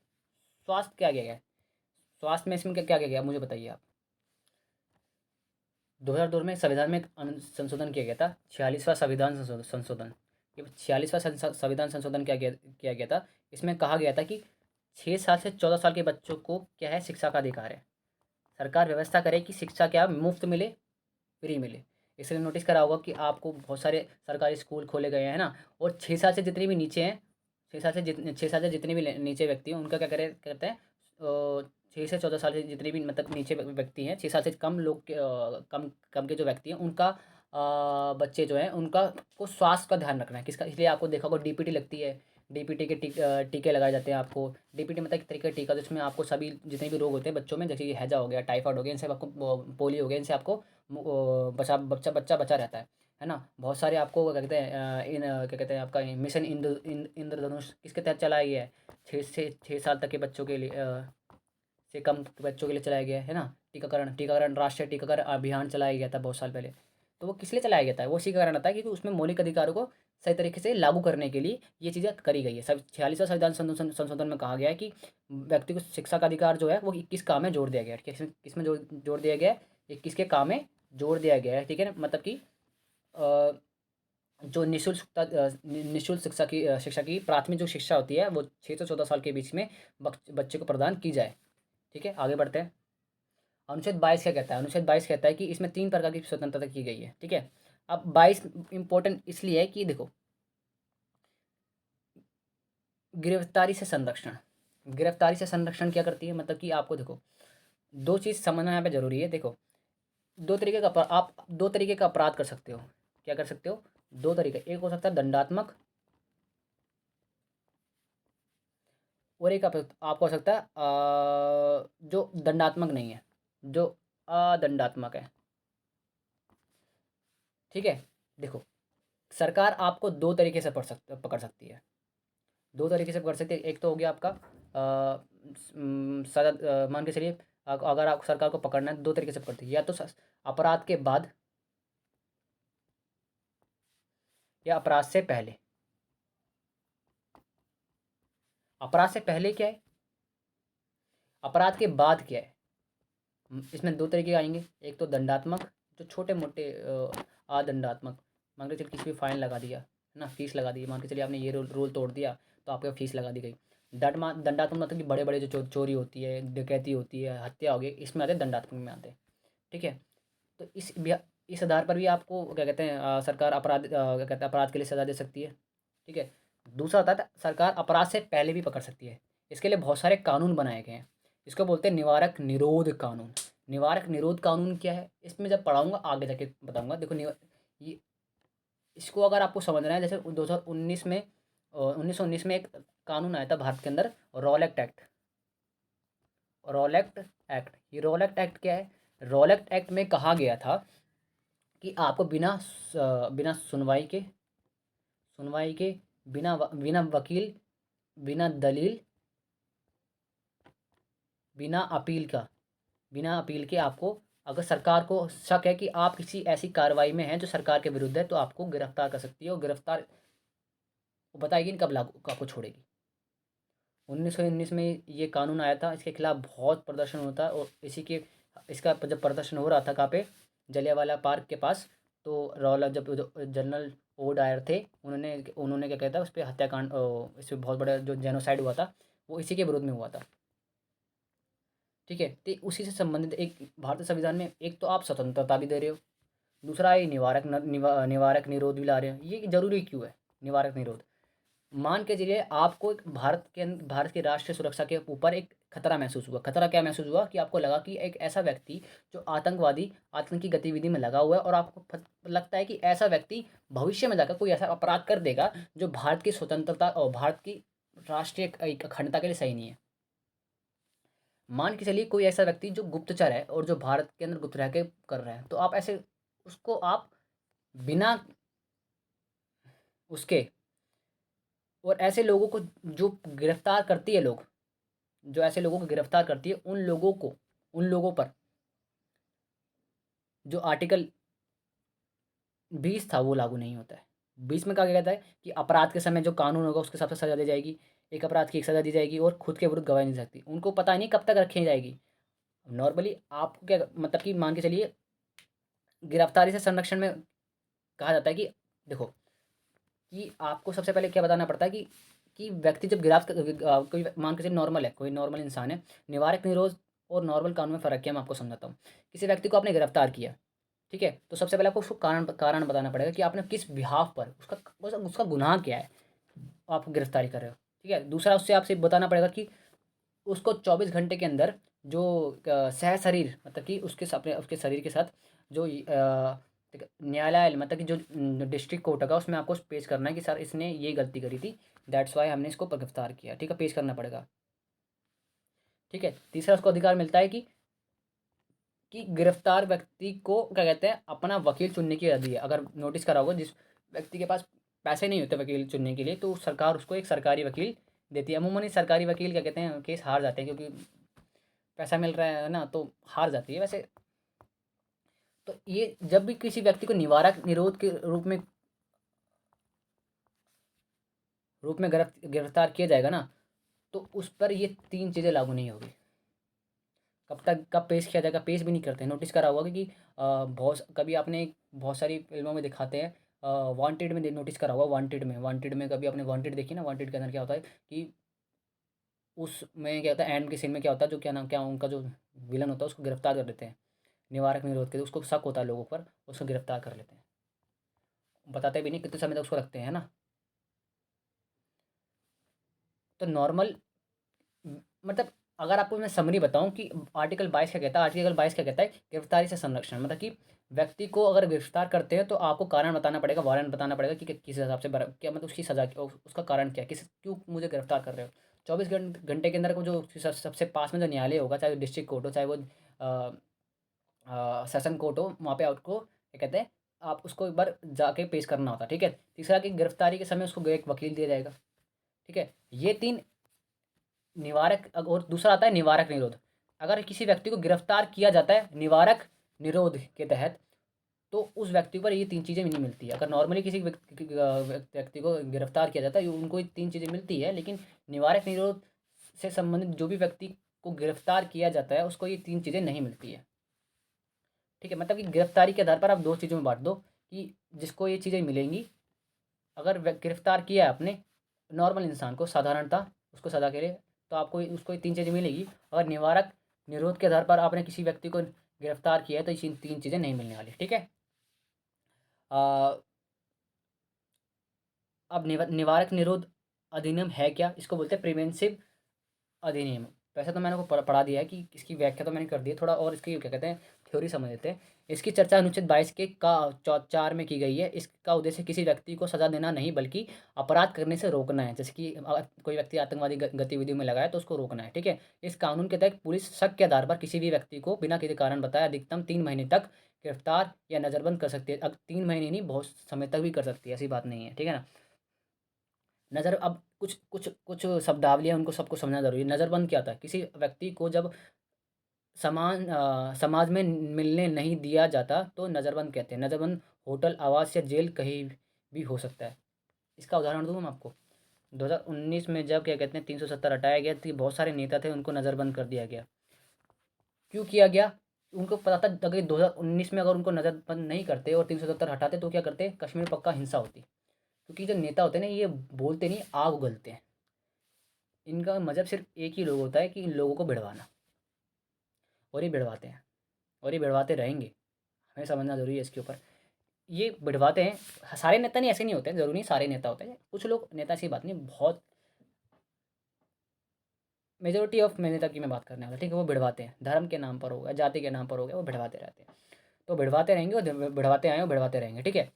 स्वास्थ्य क्या किया गया है, स्वास्थ्य में इसमें क्या क्या किया गया, मुझे बताइए आप। 2002 में संविधान में एक संशोधन किया गया था, 46वां संविधान संशोधन। ये 46वां संविधान संशोधन किया गया था। इसमें कहा गया था कि 6 साल से 14 साल के बच्चों को क्या है, शिक्षा का अधिकार है। सरकार व्यवस्था करे कि शिक्षा क्या मुफ्त मिले, फ्री मिले। इसलिए नोटिस करा होगा कि आपको बहुत सारे सरकारी स्कूल खोले गए हैं ना, और 6 साल से जितने भी नीचे हैं, 6 साल से जितने भी नीचे व्यक्ति हैं, उनका क्या करते हैं, 6 से 14 साल से जितने भी मतलब नीचे व्यक्ति हैं, 6 साल से कम लोग के कम कम के जो व्यक्ति हैं, उनका बच्चे जो हैं उनका को स्वास्थ्य का ध्यान रखना है। किसका, इसलिए आपको देखा होगा डीपीटी लगती है, डीपीटी के टीके लगाए जाते हैं आपको। डीपीटी मतलब एक तरीके का टीका, जिसमें आपको सभी जितने भी रोग होते हैं बच्चों में, जैसे कि हैजा हो गया, टाइफाइड हो गया, इनसे आपको पोलियो हो गया, इनसे आपको बच्चा बचा रहता है ना। बहुत सारे आपको क्या कहते हैं, क्या कहते हैं, आपका मिशन इंद्रधनुष किसके तहत चलाया गया है, 6 साल तक के बच्चों के लिए, से कम बच्चों के लिए चलाया गया है ना। टीकाकरण टीकाकरण राष्ट्रीय टीकाकरण अभियान चलाया गया था बहुत साल पहले। तो वो किस लिए चलाया गया था, वो इसी के कारण होता है क्योंकि उसमें मौलिक अधिकारों को सही तरीके से लागू करने के लिए ये चीज़ें करी गई है। सब 46वां संविधान संशोधन में कहा गया है कि व्यक्ति को शिक्षा का अधिकार जो है वो 21 काम में जोड़ दिया गया है। किसमें जोड़ दिया गया है, 21 के काम में जोड़ दिया गया है, ठीक है ना। मतलब कि अ, जो निःशुल्क शिक्षा की प्राथमिक जो शिक्षा होती है वो 6 से 14 साल के बीच में बच्चे को प्रदान की जाए, ठीक है। आगे बढ़ते हैं। अनुच्छेद 22 क्या कहता है, अनुच्छेद 22 कहता है कि इसमें 3 प्रकार की स्वतंत्रता की गई है, ठीक है। अब 22 इंपॉर्टेंट इसलिए है कि देखो, गिरफ्तारी से संरक्षण। गिरफ्तारी से संरक्षण क्या करती है, मतलब कि आपको देखो, दो चीज़ समझना यहाँ पे जरूरी है। देखो, आप 2 तरीके का अपराध कर सकते हो। क्या कर सकते हो, 2 तरीके, एक हो सकता है दंडात्मक, और एक आपको हो सकता है जो दंडात्मक नहीं है, जो अदंडात्मक है, ठीक है। देखो, सरकार आपको 2 तरीके से पकड़ सकती है, 2 तरीके से पकड़ सकती है। एक तो हो गया आपका सजा, मान के चलिए, अगर आप सरकार को पकड़ना है, 2 तरीके से पकड़ती है, या तो अपराध के बाद, या अपराध से पहले। अपराध से पहले क्या है, अपराध के बाद क्या है। इसमें 2 तरीके आएंगे, एक तो दंडात्मक, जो छोटे मोटे अदंडात्मक, मान के चलिए किसी भी फाइन लगा दिया है ना, फीस लगा दी, मान के चलिए आपने ये रूल तोड़ दिया, तो आपके फीस लगा दी गई। दंडात्मक मतलब कि बड़े बड़े जो चोरी होती है, डकैती होती है, हत्या हो गई, इसमें आते हैं, दंडात्मक में आते हैं, ठीक है। तो इस आधार पर भी आपको क्या कहते हैं, सरकार क्या कहते हैं, अपराध के लिए सज़ा दे सकती है, ठीक है। दूसरा होता है सरकार अपराध से पहले भी पकड़ सकती है। इसके लिए बहुत सारे कानून बनाए गए हैं। इसको बोलते हैं निवारक निरोध कानून। निवारक निरोध कानून क्या है, इसमें जब पढ़ाऊंगा आगे जाके बताऊंगा। देखो, ये इसको अगर आपको समझना है, जैसे 2019 में 1919 में एक कानून आया था भारत के अंदर, Rowlatt Act Act, Rowlatt Act Act. ये रॉलेट एक्ट क्या है? रॉलेट एक्ट में कहा गया था कि आपको बिना सुनवाई के, बिना वकील, बिना दलील, बिना अपील का बिना अपील के आपको, अगर सरकार को शक है कि आप किसी ऐसी कार्रवाई में हैं जो सरकार के विरुद्ध है, तो आपको गिरफ्तार कर सकती है, और गिरफ्तार वो बताएगी नहीं कब लागू, आपको छोड़ेगी। 1919 में ये कानून आया था, इसके खिलाफ बहुत प्रदर्शन होता है, और इसका जब प्रदर्शन हो रहा था कहाँ पे, जलियांवाला पार्क के पास, तो रौला जब जनरल ओ डायर थे, उन्होंने उन्होंने क्या कहता है उस पर हत्याकांड, इस पर बहुत बड़ा जो जेनोसाइड हुआ था, वो इसी के विरोध में हुआ था। ठीक है, तो उसी से संबंधित एक भारतीय संविधान में एक तो आप स्वतंत्रता भी दे रहे हो, दूसरा ये निवारक निरोध भी ला रहे हो। ये जरूरी क्यों है निवारक निरोध? मान के चलिए आपको एक भारत की राष्ट्रीय सुरक्षा के ऊपर एक खतरा महसूस हुआ। खतरा क्या महसूस हुआ कि आपको लगा कि एक ऐसा व्यक्ति जो आतंकी गतिविधि में लगा हुआ है, और आपको लगता है कि ऐसा व्यक्ति भविष्य में जाकर कोई ऐसा अपराध कर देगा जो भारत की स्वतंत्रता और भारत की राष्ट्रीय अखंडता के लिए सही नहीं है। मान के चलिए कोई ऐसा व्यक्ति जो गुप्तचर है और जो भारत के अंदर गुप्त रह के कर रहा है, तो आप ऐसे उसको आप बिना उसके, और ऐसे लोगों को जो गिरफ्तार करती है लोग जो ऐसे लोगों को गिरफ्तार करती है, उन लोगों पर जो आर्टिकल 20 था वो लागू नहीं होता है। 20 में कहा गया है कि अपराध के समय जो कानून होगा उसके हिसाब से सज़ा दी जाएगी, एक अपराध की एक सज़ा दी जाएगी, और खुद के विरुद्ध गवाही नहीं सकती। उनको पता नहीं कब तक रखी जाएगी। नॉर्मली आपको क्या मतलब कि मान के चलिए गिरफ्तारी से संरक्षण में कहा जाता है कि देखो, कि आपको सबसे पहले क्या बताना पड़ता है कि व्यक्ति जब कोई मान के चलिए नॉर्मल है, कोई नॉर्मल इंसान है। निवारक निरोध और नॉर्मल कानून में फ़र्क क्या है मैं आपको समझाता हूँ। किसी व्यक्ति को आपने गिरफ्तार किया, ठीक है, तो सबसे पहले आपको उसको कारण बताना पड़ेगा कि आपने किस बिहाफ पर, उसका गुनाह क्या है, आप गिरफ्तारी कर रहे हो। ठीक है, दूसरा उससे आपसे बताना पड़ेगा कि उसको 24 घंटे के अंदर जो सह शरीर मतलब कि उसके शरीर के साथ जो न्यायालय मतलब कि जो डिस्ट्रिक्ट कोर्ट होगा उसमें आपको पेश करना है कि सर इसने ये गलती करी थी, दैट्स वाई हमने इसको गिरफ्तार किया। ठीक है, पेश करना पड़ेगा। ठीक है, तीसरा उसको अधिकार मिलता है कि गिरफ्तार व्यक्ति को क्या कहते हैं अपना वकील चुनने की अधिकार है। अगर नोटिस करा होगा, जिस व्यक्ति के पास पैसे नहीं होते वकील चुनने के लिए, तो सरकार उसको एक सरकारी वकील देती है। अमूमन सरकारी वकील क्या कहते हैं केस हार जाते हैं, क्योंकि पैसा मिल रहा है ना, तो हार जाती है वैसे। तो ये जब भी किसी व्यक्ति को निवारक निरोध के रूप में गिरफ्तार किया जाएगा ना, तो उस पर ये तीन चीज़ें लागू नहीं होगी। कब पेश किया जाएगा? पेश भी नहीं करते। नोटिस करा होगा कि बहुत कभी आपने बहुत सारी फिल्मों में दिखाते हैं, वांटेड में नोटिस करा होगा, वांटेड में कभी आपने वांटेड देखी ना, वांटेड के अंदर क्या होता है कि उसमें क्या होता है, एंड के सीन में क्या होता है, जो क्या उनका जो विलन होता है उसको गिरफ्तार कर लेते हैं निवारक निरोध के। उसको शक होता है लोगों पर, उसको गिरफ्तार कर लेते हैं, बताते भी नहीं कितने समय तक उसको रखते हैं ना। तो नॉर्मल मतलब अगर आपको मैं समरी बताऊं कि आर्टिकल 22 क्या कहता है, आर्टिकल 22 क्या कहता है, गिरफ्तारी से संरक्षण मतलब कि व्यक्ति को अगर गिरफ्तार करते हैं तो आपको कारण बताना पड़ेगा, वारंट बताना पड़ेगा कि किस हिसाब से क्या मतलब उसकी सजा उसका कारण क्या है, क्यों मुझे गिरफ्तार कर रहे हो। 24 घंटे के अंदर को जो सबसे पास में जो न्यायालय होगा, चाहे वो डिस्ट्रिक्ट कोर्ट हो, चाहे वो सेशन कोर्ट हो, वहाँ पे आपको क्या कहते हैं आप उसको एक बार जाके पेश करना होता है। ठीक है, तीसरा कि गिरफ्तारी के समय उसको एक वकील दिया जाएगा। ठीक है, ये तीन और दूसरा आता है निवारक निरोध। अगर किसी व्यक्ति को गिरफ्तार किया जाता है निवारक निरोध के तहत, तो उस व्यक्ति पर ये तीन चीज़ें नहीं मिलती है। अगर नॉर्मली किसी व्यक्ति को गिरफ्तार किया जाता है उनको ये तीन चीज़ें मिलती है, लेकिन निवारक निरोध से संबंधित जो भी व्यक्ति को गिरफ्तार किया जाता है उसको ये तीन चीज़ें नहीं मिलती है। ठीक है, मतलब कि गिरफ्तारी के आधार पर आप दो चीज़ों में बांट दो कि जिसको ये चीज़ें मिलेंगी, अगर गिरफ्तार किया है आपने नॉर्मल इंसान को साधारणतः उसको सज़ा के लिए, तो आपको उसको ये तीन चीज़ें मिलेगी। अगर निवारक निरोध के आधार पर आपने किसी व्यक्ति को गिरफ्तार किया है तो ये तीन चीज़ें नहीं मिलने वाली। ठीक है, अ, अब निवारक निरोध अधिनियम है क्या? इसको बोलते हैं प्रिवेंसिव अधिनियम। वैसे तो मैंने को पढ़ा दिया है कि इसकी व्याख्या तो मैंने कर दी है, थोड़ा और इसकी क्या कहते हैं थ्योरी समझ लेते हैं। इसकी चर्चा अनुच्छेद 22 के का 4 में की गई है। इसका उद्देश्य किसी व्यक्ति को सज़ा देना नहीं बल्कि अपराध करने से रोकना है। जैसे कि कोई व्यक्ति आतंकवादी गतिविधियों में लगा है तो उसको रोकना है, ठीक है। इस कानून के तहत पुलिस शक के आधार पर किसी भी व्यक्ति को बिना किसी कारण बताए अधिकतम 3 महीने तक गिरफ्तार या नज़रबंद कर सकती है। अब 3 महीने नहीं, बहुत समय तक भी कर सकती है, ऐसी बात नहीं है, ठीक है ना। नज़र अब कुछ कुछ कुछ शब्दावली है, उनको सबको समझना ज़रूरी है। नज़रबंद क्या होता है? किसी व्यक्ति को जब समाज में मिलने नहीं दिया जाता तो नज़रबंद कहते हैं। नज़रबंद होटल, आवास या जेल कहीं भी हो सकता है। इसका उदाहरण दूँ मैं आपको। 2019 में जब क्या कहते हैं 370 हटाया गया तो बहुत सारे नेता थे, उनको नज़रबंद कर दिया गया। क्यों किया गया? उनको पता था अगर 2019 में अगर उनको नज़रबंद नहीं करते और 370 हटाते तो क्या करते? कश्मीर में पक्का हिंसा होती। क्योंकि जो नेता होते हैं ना, ये बोलते नहीं, आग उगलते हैं। इनका मज़हब सिर्फ एक ही लोग होता है कि इन लोगों को भिड़वाना, और ये भिड़वाते हैं और ये भिड़वाते रहेंगे। हमें समझना ज़रूरी है इसके ऊपर। ये भिड़वाते हैं, सारे नेता नहीं ऐसे नहीं होते हैं, ज़रूरी नहीं सारे नेता होते हैं। कुछ लोग नेता, ऐसी बात नहीं, बहुत मेजोरिटी ऑफ नेता की मैं बात करने वाला, ठीक है। वो भिड़वाते हैं, धर्म के नाम पर हो गया, जाति के नाम पर हो गया, वो भिड़वाते रहते हैं। तो भिड़वाते रहेंगे और भिड़वाते आए और भिड़वाते रहेंगे, ठीक है।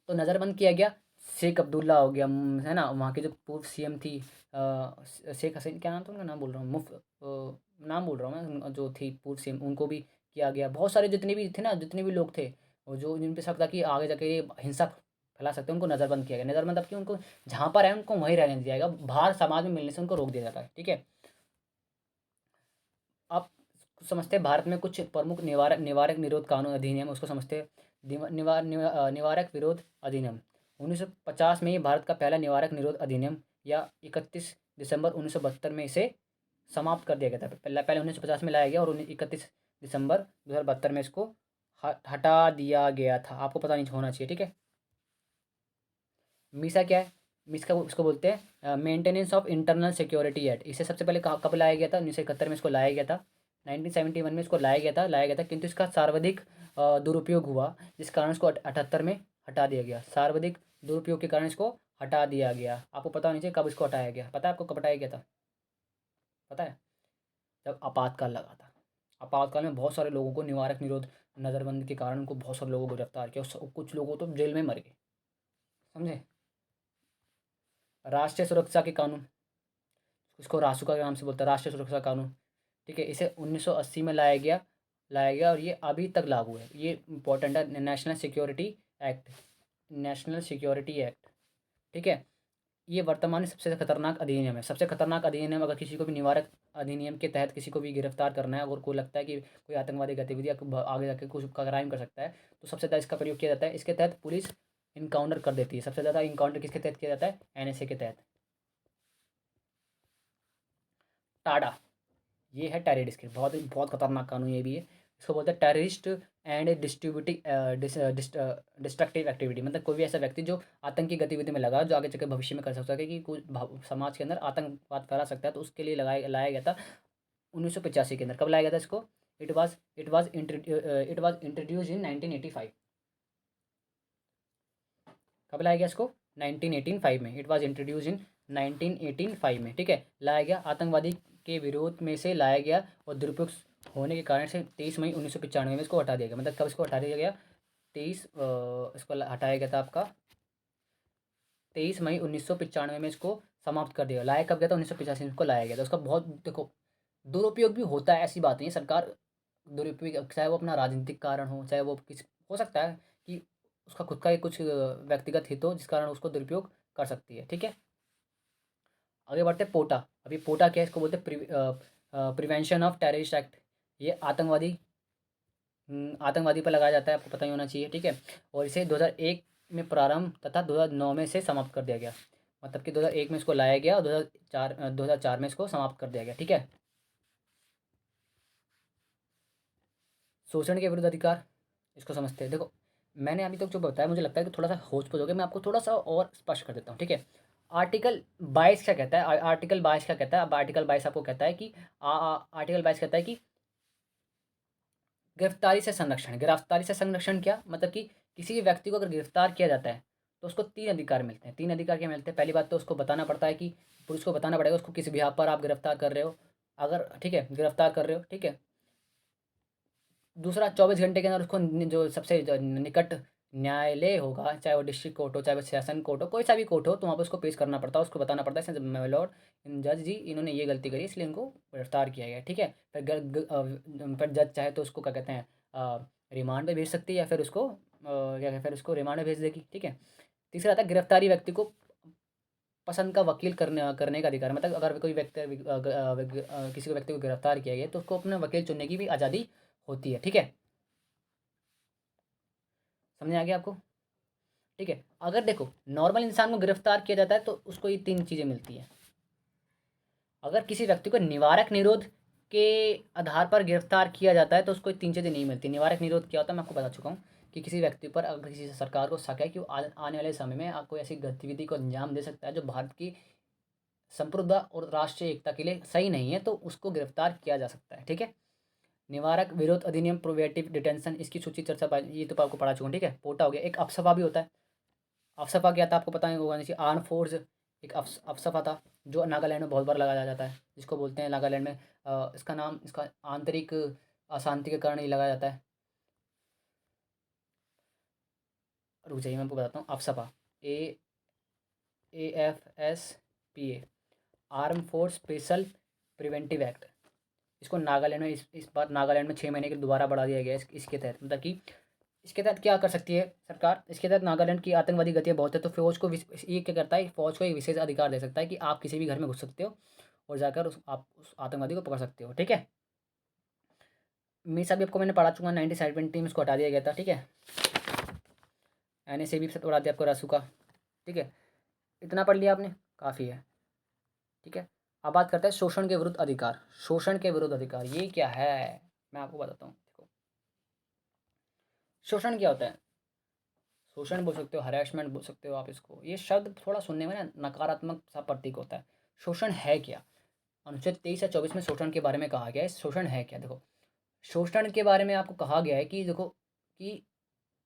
तो नज़रबंद किया गया। शेख अब्दुल्ला हो गया, है ना, वहाँ की जो पूर्व सीएम थी, शेख हसीन, क्या नाम था उनका, नाम बोल रहा हूँ, नाम बोल रहा हूँ मैं, जो थी पूर्व सीएम, उनको भी किया गया। बहुत सारे जितने भी थे ना, जितने भी लोग थे, और जो जिन पे शक था कि आगे जाके ये हिंसा फैला सकते हैं, उनको नज़रबंद किया गया। नज़रबंद अब क्यों? उनको जहाँ पर है उनको वहीं रहने दिया जाएगा, बाहर समाज में मिलने से उनको रोक दिया जाता है, ठीक है। आप समझते हैं भारत में कुछ प्रमुख निवारक निवारक निरोध कानून अधिनियम, उसको समझते हैं। निवारक विरोध अधिनियम 1950 में ही भारत का पहला निवारक निरोध अधिनियम, या 31 दिसंबर 1972 में इसे समाप्त कर दिया गया था। पहले 1950 में लाया गया और 31 दिसंबर 2072 में इसको हटा दिया गया था। आपको पता नहीं होना चाहिए, ठीक है। मीसा क्या है? मीसा को इसको बोलते हैं maintenance of internal security act. इसे सबसे पहले कब लाया गया था? 1971 में इसको लाया गया था। 1971 में इसको लाया गया था, किंतु इसका सर्वाधिक दुरुपयोग हुआ, जिस कारण इसको 78 में हटा दिया गया। सर्वाधिक दुरुपयोग के कारण इसको हटा दिया गया। आपको पता होना चाहिए कब इसको हटाया गया। पता है आपको कब हटाया गया था? पता है? जब आपातकाल लगा था। आपातकाल में बहुत सारे लोगों को निवारक निरोध नज़रबंद के कारण उनको बहुत सारे लोगों को गिरफ्तार किया, कुछ लोगों तो जेल में मर गए, समझे। राष्ट्रीय सुरक्षा के कानून, इसको रासुका के नाम से बोलता है, राष्ट्रीय सुरक्षा कानून, ठीक है। इसे 1980 में लाया गया और ये अभी तक लागू है। ये इंपॉर्टेंट है, नेशनल सिक्योरिटी एक्ट, ठीक है। ये वर्तमान में सबसे खतरनाक अधिनियम है। सबसे खतरनाक अधिनियम, अगर किसी को भी निवारक अधिनियम के तहत किसी को भी गिरफ्तार करना है, अगर कोई लगता है कि कोई आतंकवादी गतिविधि या आगे जाके कुछ क्राइम कर सकता है, तो सबसे ज़्यादा इसका प्रयोग किया जाता है। इसके तहत पुलिस इनकाउंटर कर देती है। सबसे ज़्यादा इनकाउंटर किसके तहत किया जाता है? एनएसए के तहत। टाडा, ये है टेररिस्ट के, बहुत बहुत खतरनाक कानून ये भी है। इसको बोलते हैं टेररिस्ट एंड डिस्ट्रक्टिव एक्टिविटी। मतलब कोई भी ऐसा व्यक्ति जो आतंकी गतिविधि में लगा, जो आगे चलकर भविष्य में कर सकता है कि कोई समाज के अंदर आतंकवाद फैला सकता है, तो उसके लिए लाया गया था 1985 के अंदर। कब लाया गया था इसको? इट वाज इंट्रोड्यूस इन 1985। कब लाया गया इसको? 1985 में। इट वाज इंट्रोड्यूस इन 1985 में, ठीक है। लाया गया, आतंकवादी के विरोध में से लाया गया और दुरुपयोग होने के कारण से 23 मई 1995 में इसको हटा दिया गया। मतलब कब इसको हटा दिया गया? 23 इसको हटाया गया था आपका 23 मई 1995 में इसको समाप्त कर दिया। लाया कब गया था? 1985 में इसको लाया गया था। उसका बहुत, देखो, दुरुपयोग भी होता है, ऐसी बात नहीं है। सरकार दुरुपयोग, चाहे वो अपना राजनीतिक कारण हो, चाहे वो किस, हो सकता है कि उसका खुद का ही कुछ व्यक्तिगत हित हो, जिस कारण उसको दुरुपयोग कर सकती है, ठीक है। आगे बढ़ते हैं पोटा। अभी पोटा क्या है? इसको बोलते हैं प्रिवेंशन ऑफ टेररिस्ट एक्ट। ये आतंकवादी पर लगाया जाता है, आपको पता ही होना चाहिए, ठीक है। और इसे 2001 में प्रारंभ तथा 2009 में से समाप्त कर दिया गया। मतलब कि 2001 में इसको लाया गया और 2004 में इसको समाप्त कर दिया गया, ठीक है। शोषण के विरुद्ध अधिकार, इसको समझते हैं। देखो, मैंने अभी तक जो बताया, मुझे लगता है कि थोड़ा सा होच पोच हो गया। मैं आपको थोड़ा सा और स्पष्ट कर देता हूँ, ठीक है। आर्टिकल 22 क्या कहता है? आर्टिकल 22 क्या कहता है? अब आर्टिकल 22 आपको कहता है कि आर्टिकल 22 कहता है कि गिरफ्तारी से संरक्षण। गिरफ्तारी से संरक्षण क्या मतलब? कि किसी भी व्यक्ति को अगर गिरफ्तार किया जाता है तो उसको 3 अधिकार मिलते हैं। 3 अधिकार क्या मिलते हैं? पहली बात तो उसको बताना पड़ता है कि पुलिस को बताना पड़ेगा उसको किस बिहाफ पर आप गिरफ्तार कर रहे हो, अगर, ठीक है, गिरफ्तार कर रहे हो, ठीक है। दूसरा 24 घंटे के अंदर उसको जो सबसे जो निकट न्यायालय होगा, चाहे वो डिस्ट्रिक्ट कोर्ट हो, चाहे वो सेशन कोर्ट हो, कोई सा भी कोर्ट हो, तो वहाँ पे उसको पेश करना पड़ता है। उसको बताना पड़ता है माय लॉर्ड जज जी, इन्होंने ये गलती करी इसलिए इनको गिरफ्तार किया गया, ठीक है। फिर जज चाहे तो उसको क्या कहते हैं, रिमांड पे भेज सकती है, या फिर उसको फिर उसको रिमांड में भेज देगी, ठीक है। तीसरा आता है गिरफ्तारी व्यक्ति को पसंद का वकील करने करने का अधिकार। मतलब अगर कोई व्यक्ति किसी को व्यक्ति को गिरफ्तार किया गया तो उसको अपना वकील चुनने की भी आज़ादी होती है, ठीक है। समझ आ गया आपको? ठीक है। अगर देखो नॉर्मल इंसान को गिरफ्तार किया जाता है तो उसको ये 3 चीज़ें मिलती हैं। अगर किसी व्यक्ति को निवारक निरोध के आधार पर गिरफ्तार किया जाता है तो उसको ये 3 चीज़ें नहीं मिलती। निवारक निरोध क्या होता है मैं आपको बता चुका हूँ कि किसी व्यक्ति पर अगर किसी सरकार को शक है कि वो आने वाले समय में कोई ऐसी गतिविधि को अंजाम दे सकता है जो भारत की संप्रभुता और राष्ट्रीय एकता के लिए सही नहीं है, तो उसको गिरफ्तार किया जा सकता है, ठीक है। निवारक विरोध अधिनियम प्रोवेटिव डिटेंशन, इसकी सूची चर्चा ये तो आपको पढ़ा चुका हूँ, ठीक है। पोटा हो गया। एक अफसफा भी होता है। अफसफा क्या था आपको पता होगा, जैसे आर्म फोर्स एक अफसफा था जो नागालैंड में बहुत बार लगाया जाता है, जिसको बोलते हैं नागालैंड में इसका नाम इसका आंतरिक अशांति के कारण ही लगाया जाता है। रुक जाइए मैं आपको बताता हूँ। अफसपा ए AFSPA arm force special preventive act. इसको नागालैंड में इस बार नागालैंड में 6 महीने के लिए दोबारा बढ़ा दिया गया है इसके तहत। मतलब कि इसके तहत क्या कर सकती है सरकार, इसके तहत नागालैंड की आतंकवादी गतियाँ बहुत है तो फौज को ये क्या करता है, फौज को एक विशेष अधिकार दे सकता है कि आप किसी भी घर में घुस सकते हो और जाकर आप उस आतंकवादी को पकड़ सकते हो, ठीक है। मीसा भी आपको मैंने पढ़ा चुका 1970 में इसको हटा दिया गया था, ठीक है। NSA भी उड़ा दिया आपको रासू का, ठीक है। इतना पढ़ लिया आपने, काफ़ी है, ठीक है। अब बात करते हैं शोषण के विरुद्ध अधिकार। शोषण के विरुद्ध अधिकार ये क्या है, मैं आपको बताता हूँ। देखो शोषण क्या होता है, शोषण बोल सकते हो, हरेसमेंट बोल सकते हो आप इसको। ये शब्द थोड़ा सुनने में ना नकारात्मक सा प्रतीक होता है। शोषण है क्या? अनुच्छेद 23 या 24 में शोषण के बारे में कहा गया है। शोषण है क्या? देखो शोषण के बारे में आपको कहा गया है कि देखो कि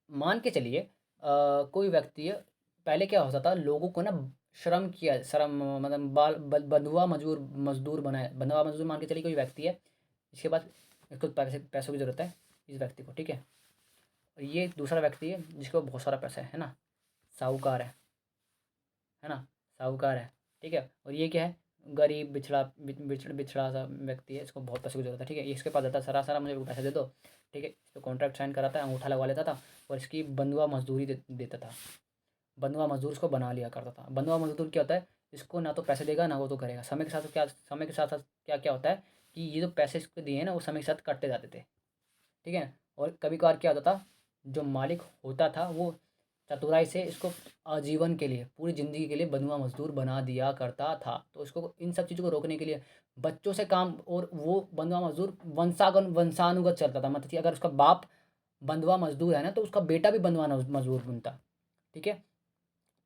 मान के चलिए कोई व्यक्ति पहले क्या होता था, लोगों को ना श्रम मतलब बंधुआ मजदूर मजदूर बनाया। बंधुआ मजदूर मान के चलिए कोई व्यक्ति है, इसके बाद इसको पैसों की ज़रूरत है इस व्यक्ति को, ठीक है। और ये दूसरा व्यक्ति है जिसको बहुत सारा पैसा है ना, साहूकार है ना, साहूकार है, ठीक है। और ये क्या है, गरीब बिछड़ा सा व्यक्ति है, इसको बहुत पैसे की जरूरत है, ठीक है। ये इसके पास जाता है, सरा मुझे पैसे दे दो, ठीक है। इसको कॉन्ट्रैक्ट साइन कराता है, अंगूठा लगवा लेता था और इसकी बंधुआ मजदूरी देता था। बंधुआ मजदूर इसको बना लिया करता था। बंधुआ मजदूर क्या होता है, इसको ना तो पैसे देगा ना वो तो करेगा। समय के साथ साथ क्या क्या होता है कि ये जो पैसे इसको दिए हैं ना वो समय के साथ कटते जाते थे, ठीक है। और कभी कभार क्या होता था, जो मालिक होता था वो चतुराई से इसको आजीवन के लिए, पूरी ज़िंदगी के लिए बंधुआ मजदूर बना दिया करता था। तो इसको इन सब चीज़ों को रोकने के लिए बच्चों से काम, और वो बंधुआ मजदूर वंशानुगत चलता था। मतलब कि अगर उसका बाप बंधुआ मजदूर है ना तो उसका बेटा भी बंधुआ मजदूर बनता, ठीक है।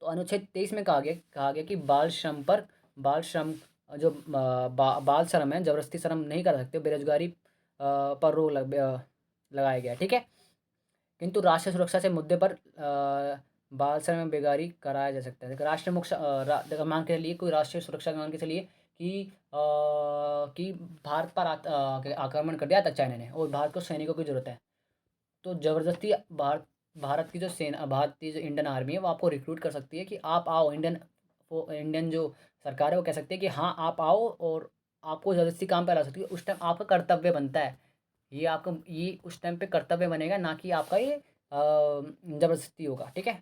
तो अनुच्छेद 23 में कहा गया कि बाल श्रम जो बाल श्रम है, जबरदस्ती श्रम नहीं कर सकते। बेरोजगारी पर रोक लगाया गया, ठीक है। किंतु राष्ट्रीय सुरक्षा से मुद्दे पर बाल श्रम में बेगारी कराया जा सकता है। देखो राष्ट्रीय देखो मान के चलिए कोई राष्ट्रीय सुरक्षा मान के चलिए कि भारत पर आक्रमण कर दिया था चाइना ने और भारत को सैनिकों की ज़रूरत है, तो ज़बरदस्ती भारत की जो सेना, भारतीय जो इंडियन आर्मी है वो आपको रिक्रूट कर सकती है कि आप आओ। इंडियन जो सरकार है वो कह सकती है कि हाँ आप आओ, और आपको ज़बरदस्ती काम पे ला सकती है। उस टाइम आपका कर्तव्य बनता है, ये उस टाइम पे कर्तव्य बनेगा, ना कि आपका ये ज़बरदस्ती होगा, ठीक है।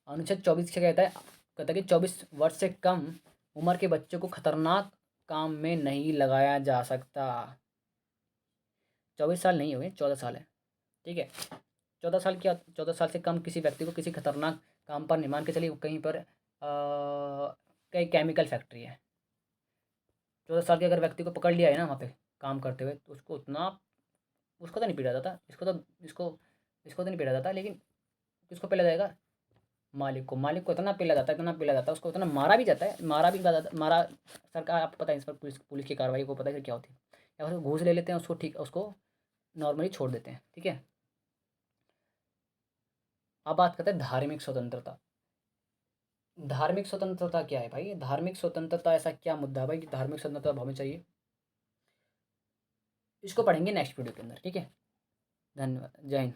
अनुच्छेद 24 क्या कहता है कि 24 वर्ष से कम उम्र के बच्चों को खतरनाक काम में नहीं लगाया जा सकता। 24 साल नहीं हुए, 14 साल है, ठीक है। 14 साल क्या, 14 साल से कम किसी व्यक्ति को किसी खतरनाक काम पर नहीं, मान के चलिए कहीं पर कई केमिकल फैक्ट्री है, 14 साल के अगर व्यक्ति को पकड़ लिया है ना वहाँ पे काम करते हुए, तो उसको उतना, उसको तो नहीं पीटा जाता, इसको तो नहीं पीटा जाता, लेकिन किसको पीटा जाएगा, मालिक को इतना पीला जाता है, इतना पीला जाता है, उसको इतना मारा भी जाता है, मारा सरकार, आपको पता है इस पर पुलिस की कार्रवाई को पता है क्या होती है, या फिर घूस ले लेते हैं उसको, ठीक उसको नॉर्मली छोड़ देते हैं, ठीक है। अब बात करते हैं धार्मिक स्वतंत्रता। धार्मिक स्वतंत्रता क्या है भाई, धार्मिक स्वतंत्रता ऐसा क्या मुद्दा है भाई कि धार्मिक स्वतंत्रता हमें चाहिए? इसको पढ़ेंगे नेक्स्ट वीडियो के अंदर, ठीक है। धन्यवाद, जय हिंद।